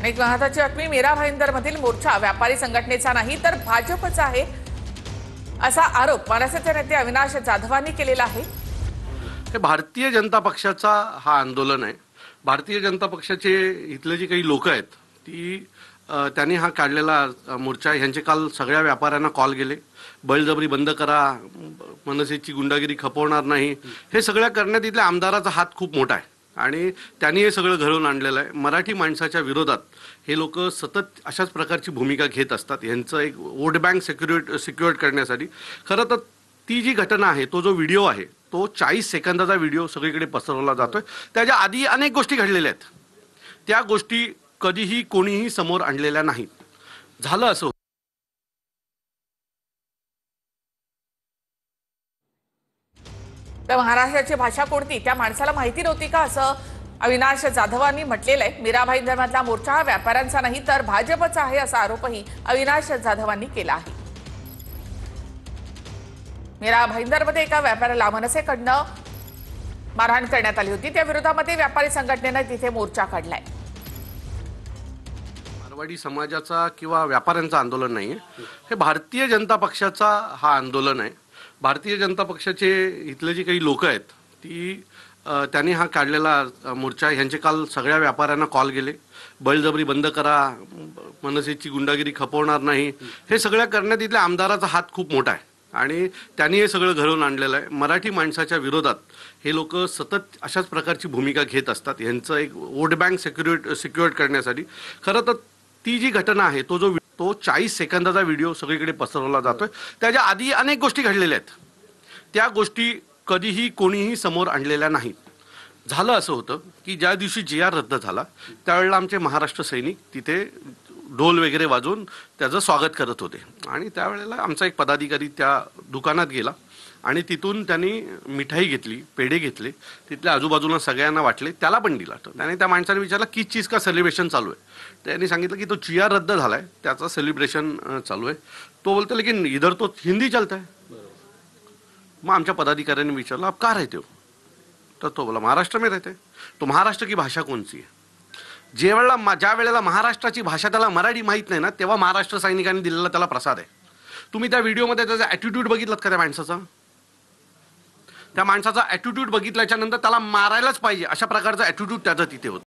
एक महत्त्वाची बातमी, मीरा भाईंदरमधील मोर्चा व्यापारी संघटनेचा नाही तर भाजपचा आहे असा आरोप मनसेचे नेते अविनाश जाधवांनी केलेला आहे। हे भारतीय जनता पक्षाचा हा आंदोलन आहे। भारतीय जनता पक्षाचे इथले जे काही लोक आहेत त्यांनी हा काढलेला मोर्चा, ह्यांचे काल सगळ्या व्यापाऱ्यांना कॉल गेले, बळजबरी बंद करा, मनसेची गुंडागिरी खपवणार नाही, हे सगळं करण्यात इथल्या आमदाराचा हात खूप मोठा आहे आणि त्यांनी हे सगळं घडवून आणलेलं आहे। मराठी माणसाच्या विरोधात हे लोक सतत अशाच प्रकारची भूमिका घेत असतात, यांचं एक वोट बँक सिक्युअर्ड करण्यासाठी। खरं तर ती जी घटना आहे, तो जो व्हिडिओ आहे, तो 40 सेकंदाचा व्हिडिओ सगळीकडे पसरवला जातोय। त्याच्या आधी अनेक गोष्टी घडलेल्या आहेत, त्या गोष्टी कधीही कोणीही समोर आणलेल्या नाहीत। झालं असं तर महाराष्ट्राची भाषा कोणती त्या माणसाला माहिती नव्हती का, असं अविनाश जाधवांनी म्हटलेलं आहे। मीरा भाईंदरमधला मोर्चा हा व्यापाऱ्यांचा नाही तर भाजपचा आहे असा आरोपही अविनाश जाधवांनी केला आहे। मीरा भाईंदरमध्ये एका व्यापाऱ्याला मनसेकडनं मारहाण करण्यात आली होती, त्या विरोधामध्ये व्यापारी संघटनेने तिथे मोर्चा काढलाय। मारवाडी समाजाचा किंवा व्यापाऱ्यांचं आंदोलन नाहीये, हे भारतीय जनता पक्षाचा हा आंदोलन आहे। भारतीय जनता पक्षाचे इथले जे काही लोक आहेत त्यांनी हा काढलेला मोर्चा, ह्यांचे काल सगळ्या व्यापाऱ्यांना कॉल गेले, बळजबरी बंद करा, मनसेची गुंडागिरी खपवणार नाही, हे सगळं करण्यात इथल्या आमदाराचा हात खूप मोठा आहे आणि त्यांनी हे सगळं घडवून आणलेलं आहे। मराठी माणसाच्या विरोधात हे लोक सतत अशाच प्रकारची भूमिका घेत असतात, यांचं एक वोट बँक सिक्युअर्ड करण्यासाठी। खरं तर ती जी घटना आहे, तो 40 सेकंदाचा व्हिडिओ सगळीकडे पसरवला जातोय। त्याच्या आधी अनेक गोष्टी घडलेल्या आहेत, त्या गोष्टी कधीही कोणीही समोर आणलेल्या नाहीत। झालं असं होतं की ज्या दिवशी GR रद्द झाला, त्यावेळेला आमचे महाराष्ट्र सैनिक तिथे ढोल वगैरे वाजवून त्याचं स्वागत करत होते आणि त्यावेळेला आमचा एक पदाधिकारी त्या दुकानात गेला आणि तिथून त्यांनी मिठाई घेतली, पेढे घेतले, तिथल्या आजूबाजूला सगळ्यांना वाटले, त्याला पण दिला। तर त्याने त्या माणसाने विचारलं किस चीज का सेलिब्रेशन चालू आहे, त्यांनी सांगितलं की तो GR रद्द झालाय त्याचा सेलिब्रेशन चालू आहे। तो बोलतो लेकिन इधर तो हिंदी चलता है। मग आमच्या पदाधिकाऱ्यांनी विचारलं आप कहाँ रहते हो, तर तो बोला महाराष्ट्र में रहते हैं। तो महाराष्ट्र की भाषा कौन सी है? ज्या वेळेला महाराष्ट्राची भाषा त्याला मराठी माहीत नाही ना, तेव्हा महाराष्ट्र सैनिकांनी दिलेला त्याला प्रसाद आहे। तुम्ही त्या व्हिडिओमध्ये त्याचा ॲटिट्यूड बघितलात का? त्या माणसाचा ॲटिट्यूड बघितल्याच्या नंतर त्याला मारायलाच पाहिजे अशा प्रकारचा ॲटिट्यूड त्याचा तिथे होता।